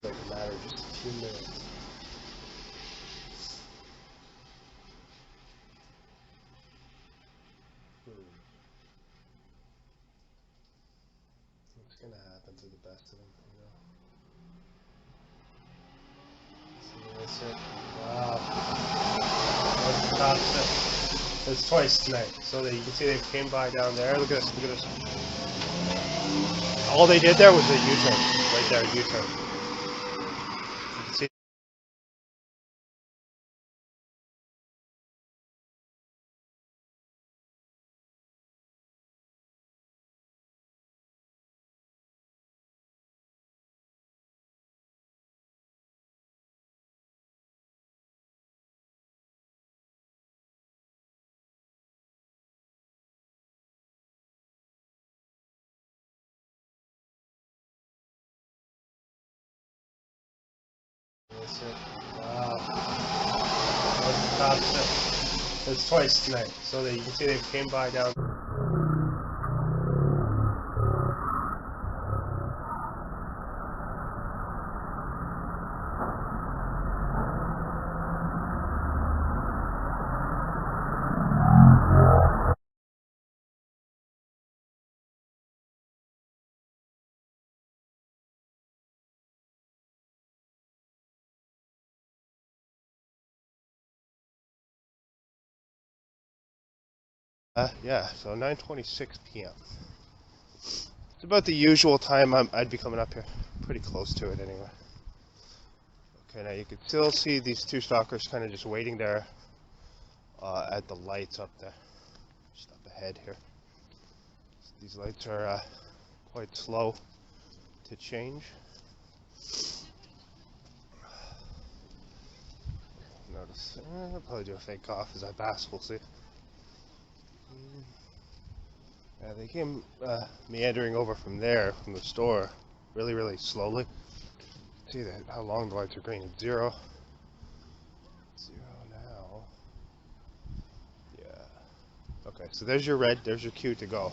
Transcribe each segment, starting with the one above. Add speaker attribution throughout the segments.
Speaker 1: Like a matter of just a few minutes. What's gonna happen to the best of them, you know? See, that's it. Wow. That's the top step. That's twice tonight. So that you can see they came by down there. Look at this, look at this. All they did there was a U-turn. Right there, U-turn. You can see. That's it. Wow. That's the top step. That's twice tonight. So that you can see they came by down. Yeah, so 9:26 p.m. It's about the usual time I'd be coming up here. Pretty close to it anyway. Okay, now you can still see these two stalkers kind of just waiting there at the lights up there. Just up ahead here. These lights are quite slow to change. Notice, I'll probably do a fake cough as I pass, we'll see. Yeah, they came meandering over from there, from the store, really, really slowly. See that? How long the lights are green? It's zero. Zero now. Yeah. Okay, so there's your red. There's your cue to go.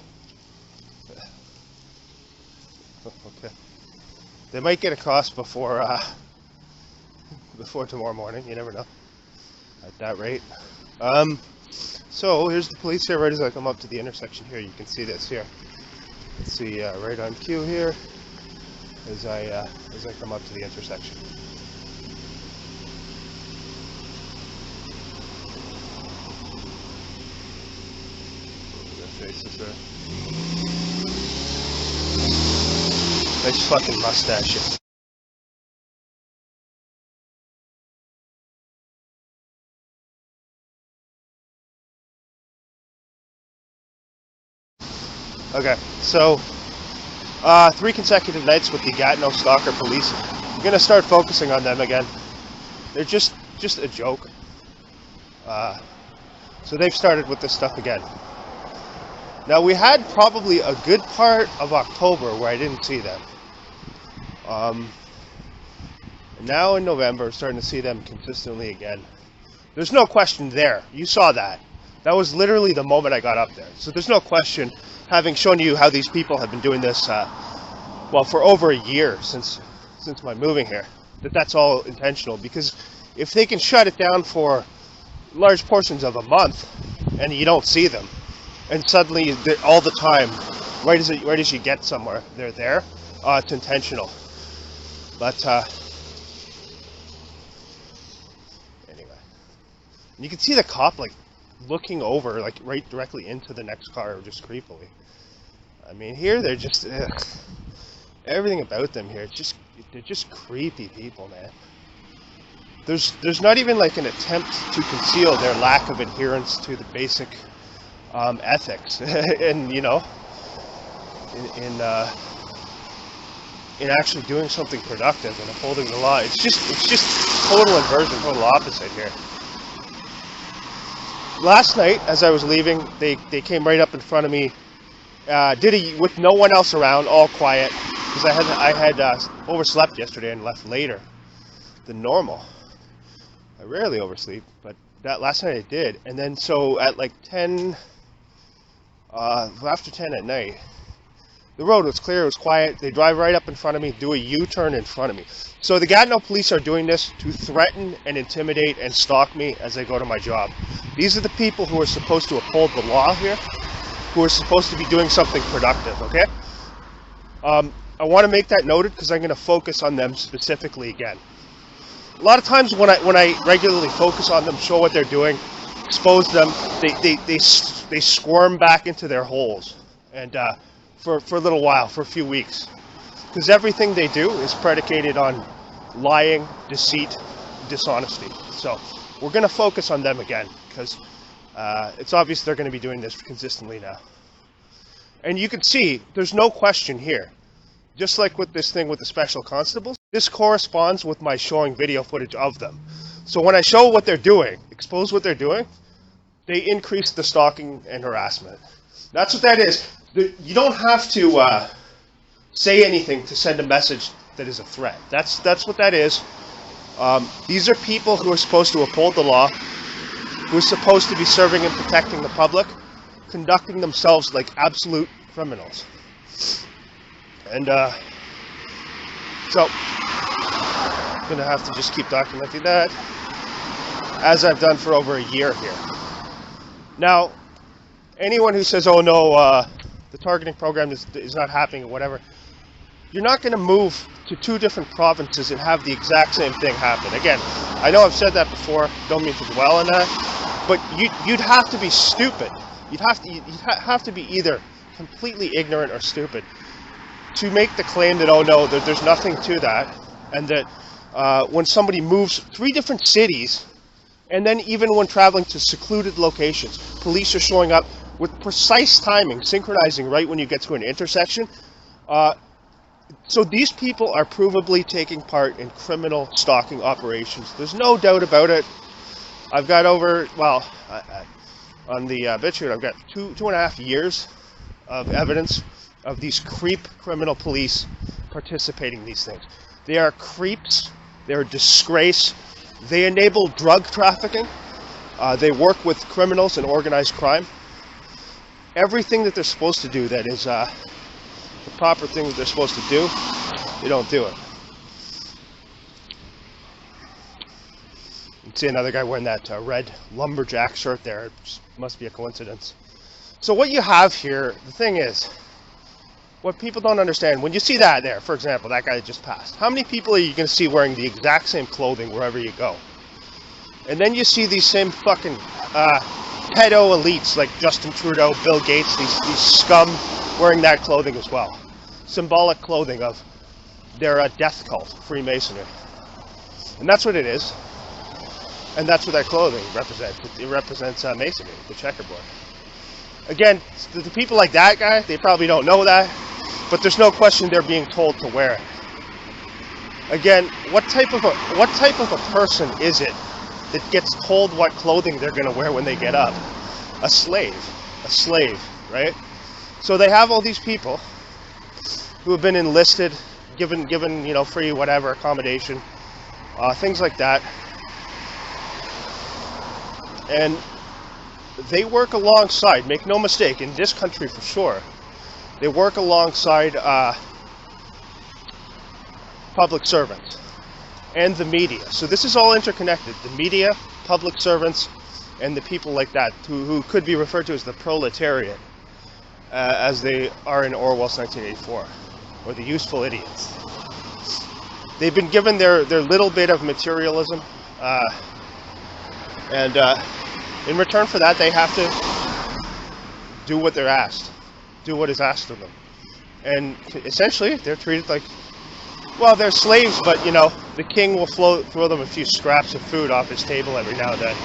Speaker 1: Okay. They might get across before before tomorrow morning. You never know. At that rate. So here's the police here. Right as I come up to the intersection here, you can see this here. Let's see, right on cue here, as I come up to the intersection. Their faces there. Nice fucking mustache. Okay, so 3 consecutive nights with the Gatineau Stalker Police. I'm gonna start focusing on them again. They're just a joke. So they've started with this stuff again. Now we had probably a good part of October where I didn't see them. Now in November, starting to see them consistently again. There's no question there. You saw that. That was literally the moment I got up there. So there's no question, having shown you how these people have been doing this, well, for over a year since my moving here, that's all intentional. Because if they can shut it down for large portions of a month and you don't see them, and suddenly all the time, right as you get somewhere, they're there, it's intentional. But anyway, and you can see the cop like looking over, like right directly into the next car, just creepily. I mean, here they're just everything about them here. They're just creepy people, man. There's not even like an attempt to conceal their lack of adherence to the basic ethics, and you know, in actually doing something productive and upholding the law. It's just total inversion, total opposite here. Last night, as I was leaving, they came right up in front of me, with no one else around, all quiet, because I had overslept yesterday and left later than normal. I rarely oversleep, but that last night I did. And then so at like 10, after 10 at night, The road was clear, it was quiet. They drive right up in front of me, do a U-turn in front of me. So the Gatineau police are doing this to threaten and intimidate and stalk me as I go to my job. These are the people who are supposed to uphold the law here, who are supposed to be doing something productive, okay? I want to make that noted because I'm going to focus on them specifically again. A lot of times when I regularly focus on them, show what they're doing, expose them, they squirm back into their holes, and for a little while, for a few weeks, because everything they do is predicated on lying, deceit, dishonesty. So we're going to focus on them again because it's obvious they're going to be doing this consistently now. And you can see there's no question here. Just like with this thing with the special constables, this corresponds with my showing video footage of them. So when I show what they're doing, expose what they're doing, they increase the stalking and harassment. That's what that is. You don't have to say anything to send a message that is a threat. That's what that is. These are people who are supposed to uphold the law, who are supposed to be serving and protecting the public, conducting themselves like absolute criminals. And so I'm going to have to just keep documenting that, as I've done for over a year here. Now, anyone who says, oh no, the targeting program is not happening or whatever, you're not going to move to 2 different provinces and have the exact same thing happen. Again, I know I've said that before, don't mean to dwell on that, but you'd have to be stupid. You'd have to be either completely ignorant or stupid to make the claim that, oh no, there's nothing to that, and that when somebody moves 3 different cities, and then even when traveling to secluded locations, police are showing up with precise timing, synchronizing right when you get to an intersection. So these people are provably taking part in criminal stalking operations. There's no doubt about it. I've got over, well, on the BitChute, I've got two and a half years of evidence of these creep criminal police participating in these things. They are creeps. They're a disgrace. They enable drug trafficking. They work with criminals and organized crime. Everything that they're supposed to do, that is the proper thing that they're supposed to do, they don't do it. You can see another guy wearing that red lumberjack shirt there. It must be a coincidence. So what you have here, the thing is, what people don't understand, when you see that there, for example, that guy that just passed, how many people are you going to see wearing the exact same clothing wherever you go? And then you see these same fucking pedo elites like Justin Trudeau, Bill Gates, these scum wearing that clothing as well. Symbolic clothing of their death cult, Freemasonry. And that's what it is. And that's what that clothing represents. It represents Masonry, the checkerboard. Again, the people like that guy, they probably don't know that, but there's no question they're being told to wear it. Again, what type of a person is it that gets told what clothing they're going to wear when they get up? A slave, right? So they have all these people who have been enlisted, given free whatever accommodation, things like that, and they work alongside, make no mistake, in this country for sure, they work alongside public servants and the media. So this is all interconnected. The media, public servants, and the people like that, who could be referred to as the proletariat, as they are in Orwell's 1984, or the useful idiots. They've been given their little bit of materialism, and in return for that, they have to do what they're asked, do what is asked of them. And essentially, they're treated like, well, they're slaves, but, the king will throw them a few scraps of food off his table every now and then,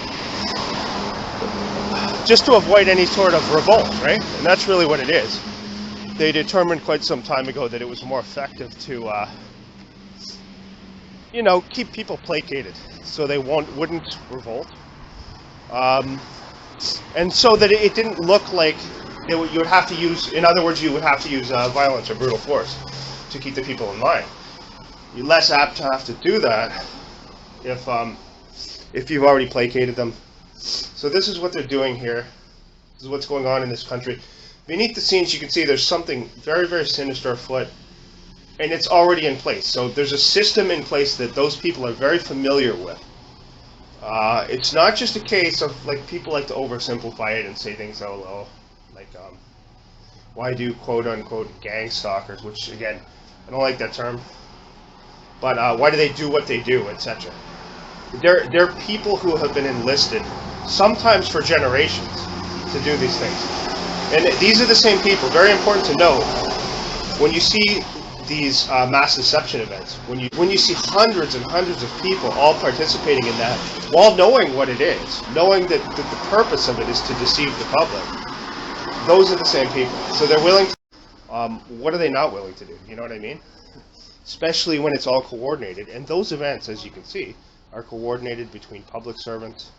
Speaker 1: just to avoid any sort of revolt, right? And that's really what it is. They determined quite some time ago that it was more effective to, keep people placated so they wouldn't revolt. And so that it didn't look like you would have to use, in other words, you would have to use violence or brutal force to keep the people in line. You're less apt to have to do that if you've already placated them. So this is what they're doing here. This is what's going on in this country. beneath the scenes, you can see there's something very, very sinister afoot, and it's already in place. So there's a system in place that those people are very familiar with. It's not just a case of, like, people like to oversimplify it and say things out low, like, why do quote-unquote gang stalkers, which, again, I don't like that term, but why do they do what they do, etc. They're people who have been enlisted, sometimes for generations, to do these things. And these are the same people. Very important to note, when you see these mass deception events, when you see hundreds and hundreds of people all participating in that, while knowing what it is, knowing that the purpose of it is to deceive the public, those are the same people. So they're willing to, what are they not willing to do? You know what I mean? Especially when it's all coordinated. And those events, as you can see, are coordinated between public servants,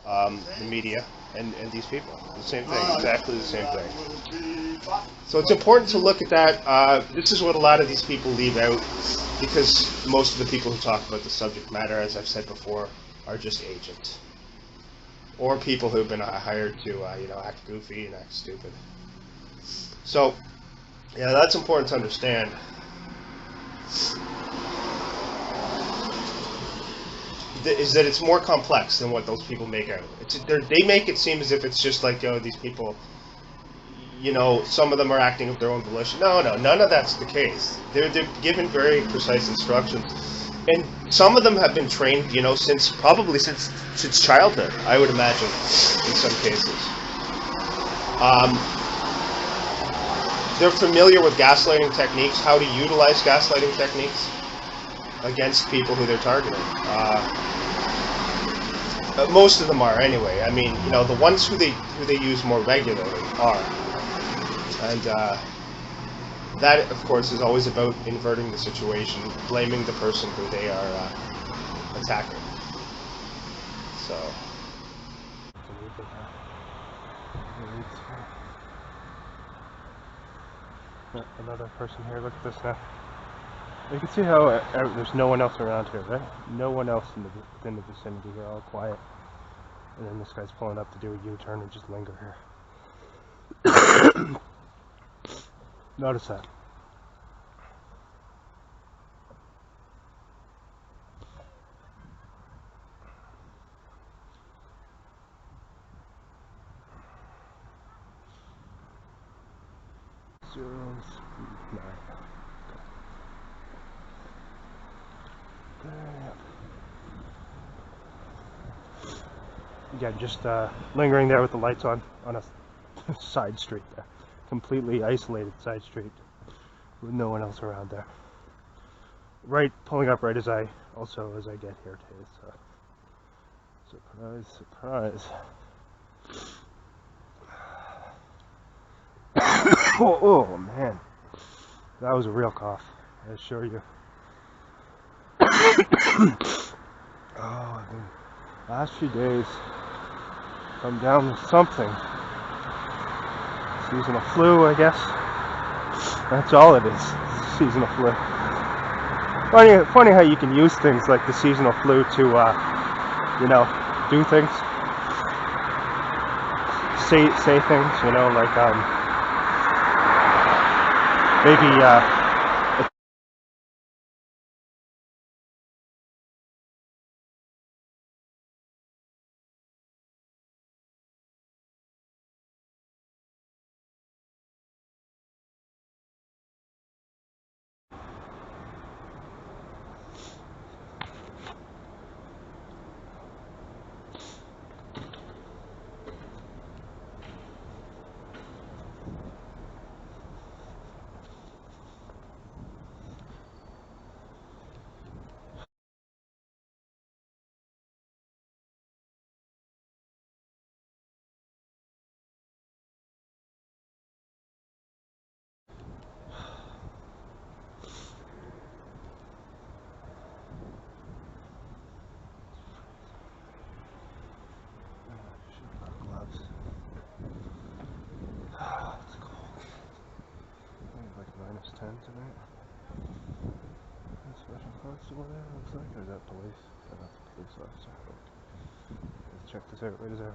Speaker 1: the media, and these people. The same thing, exactly the same thing. So it's important to look at that. This is what a lot of these people leave out, because most of the people who talk about the subject matter, as I've said before, are just agents. Or people who've been hired to act goofy and act stupid. So, yeah, that's important to understand. Is that it's more complex than what those people make out of it. They make it seem as if it's just like, oh, these people, some of them are acting of their own volition. No, none of that's the case. They're given very precise instructions. And some of them have been trained, probably since childhood, I would imagine, in some cases. They're familiar with gaslighting techniques, how to utilize gaslighting techniques against people who they're targeting. Most of them are, anyway. I mean, the ones who they use more regularly are. And that, of course, is always about inverting the situation, blaming the person who they are attacking. So. Another person here. Look at this now. You can see how there's no one else around here, right? No one else within the vicinity here, all quiet. And then this guy's pulling up to do a U-turn and just linger here. Notice that. Zero speed 9. Again, just lingering there with the lights on a side street there. Completely isolated side street with no one else around there. Right, pulling up right as I get here too, so. Surprise, surprise. Oh man, that was a real cough, I assure you. Oh, the last few days come down with something. Seasonal flu, I guess. That's all it is. Seasonal flu. Funny how you can use things like the seasonal flu to, do things. Say things, like maybe gloves. It's cold. Like -10 tonight. Special constable there, looks like. Or is that police? Not the police officer. Let's check this out. Wait, is there a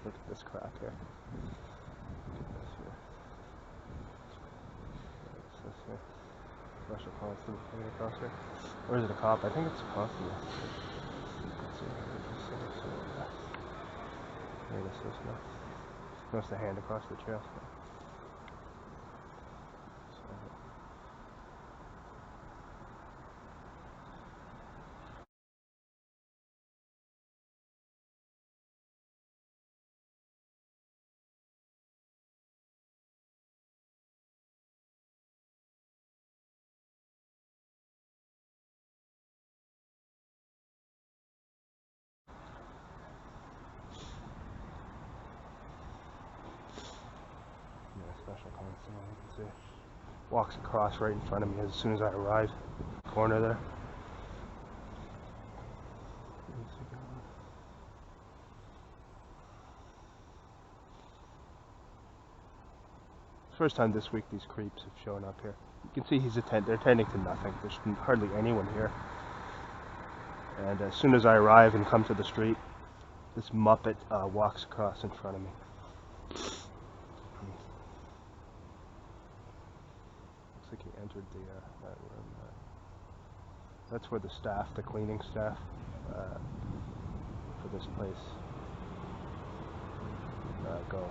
Speaker 1: Look at this crap here. Look at this here. What's this here? Special constable coming across here. Or is it a cop? I think it's a constable. Let's see. Here this is now. Notice the hand across the trail. Special constable, you can see. Walks across right in front of me as soon as I arrive. Corner there. First time this week these creeps have shown up here. You can see they're attending to nothing. There's hardly anyone here. And as soon as I arrive and come to the street, this Muppet walks across in front of me. Looks like he entered that room. That's where the staff, the cleaning staff for this place go.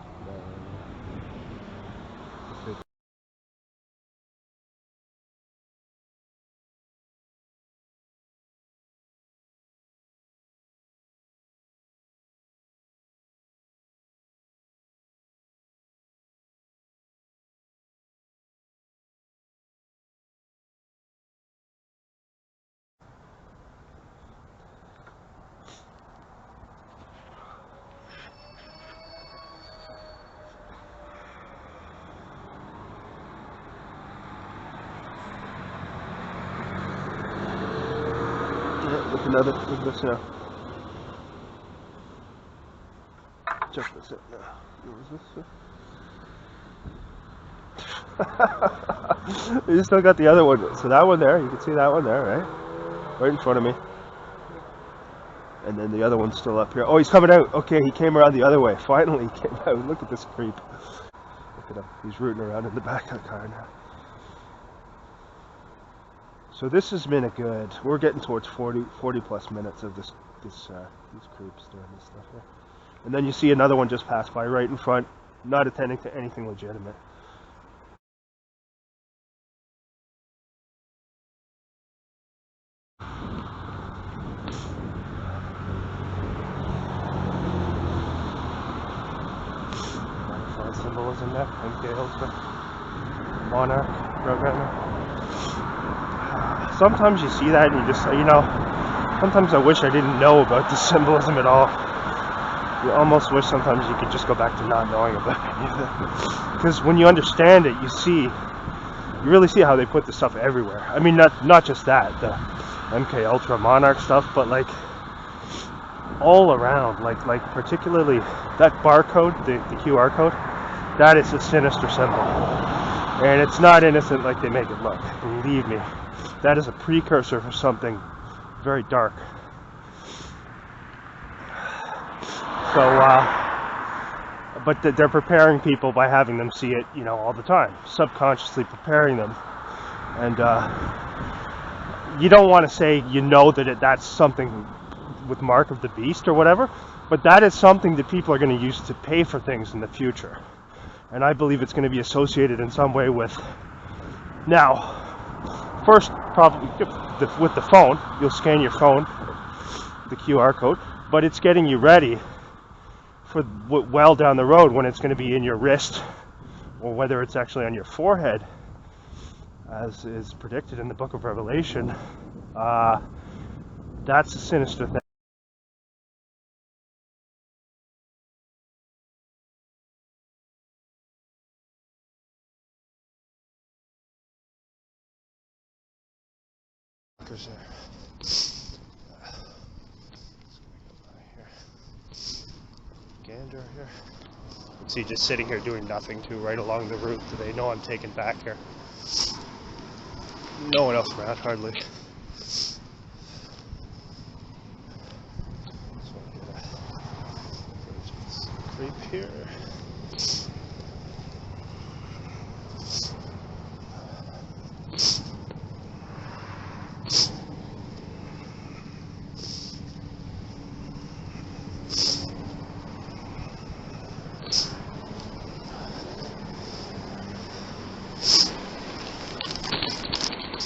Speaker 1: Look at this now. Check this out now. What is this? You still got the other one. So that one there, you can see that one there, right? Right in front of me. And then the other one's still up here. Oh, he's coming out. Okay, he came around the other way. Finally, he came out. Look at this creep. Look at him. He's rooting around in the back of the car now. So this has been a good, we're getting towards 40 plus minutes of these creeps doing this stuff here. And then you see another one just pass by right in front, not attending to anything legitimate. Symbolism there, MK Monarch programmer. Sometimes you see that and you just, sometimes I wish I didn't know about the symbolism at all. You almost wish sometimes you could just go back to not knowing about any of it. Because when you understand it, you really see how they put this stuff everywhere. I mean, not just that, the MK Ultra Monarch stuff, but like all around, like particularly that barcode, the QR code, that is a sinister symbol. And it's not innocent like they make it look, believe me. That is a precursor for something very dark. So, but they're preparing people by having them see it, all the time, subconsciously preparing them. And you don't want to say that that's something with mark of the beast or whatever, but that is something that people are going to use to pay for things in the future. And I believe it's going to be associated in some way with, now, first, probably with the phone, you'll scan your phone, the QR code, but it's getting you ready for well down the road when it's going to be in your wrist, or whether it's actually on your forehead, as is predicted in the book of Revelation. That's a sinister thing. Gander here. You see, just sitting here doing nothing too, right along the route that they know I'm taking back here. No one else around, hardly. This here.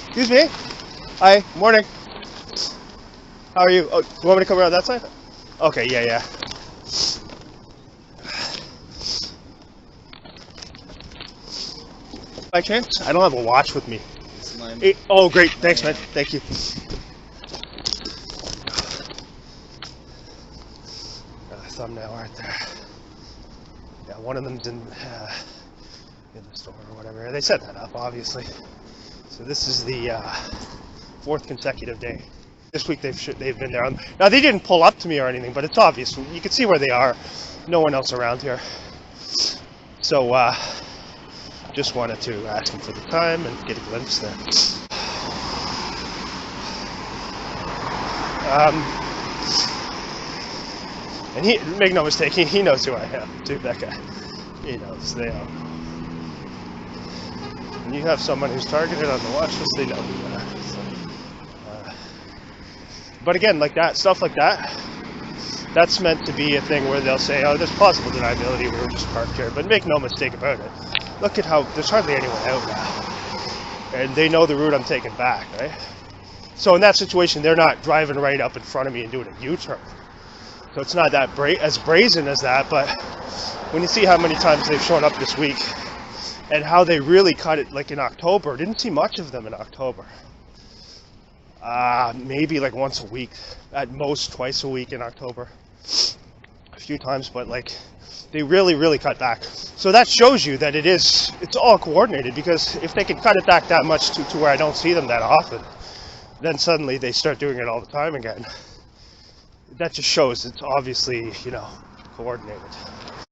Speaker 1: Excuse me. Hi. Morning. How are you? Oh, you want me to come around that side? Okay. Yeah. By chance? I don't have a watch with me.
Speaker 2: It's mine.
Speaker 1: Oh, great. Thanks, man. Thank you. Got a thumbnail right there. Yeah, one of them's in the store or whatever. They set that up, obviously. So this is the 4th consecutive day. This week they've been there. Now they didn't pull up to me or anything, but it's obvious. You can see where they are. No one else around here. So just wanted to ask him for the time and get a glimpse there. And he, make no mistake, he knows who I am too. That guy, he knows. They know. When you have someone who's targeted on the watch list, they know who you are. So, but again, like that, stuff like that, that's meant to be a thing where they'll say, oh, there's plausible deniability, we were just parked here. But make no mistake about it. Look at how, there's hardly anyone out now. And they know the route I'm taking back, right? So in that situation, they're not driving right up in front of me and doing a U-turn. So it's not that as brazen as that, but when you see how many times they've shown up this week, and how they really cut it, like in October. Didn't see much of them in October. Maybe like once a week, at most twice a week in October. A few times, but like they really cut back. So that shows you that it's all coordinated, because if they can cut it back that much to where I don't see them that often, then suddenly they start doing it all the time again. That just shows it's obviously, coordinated.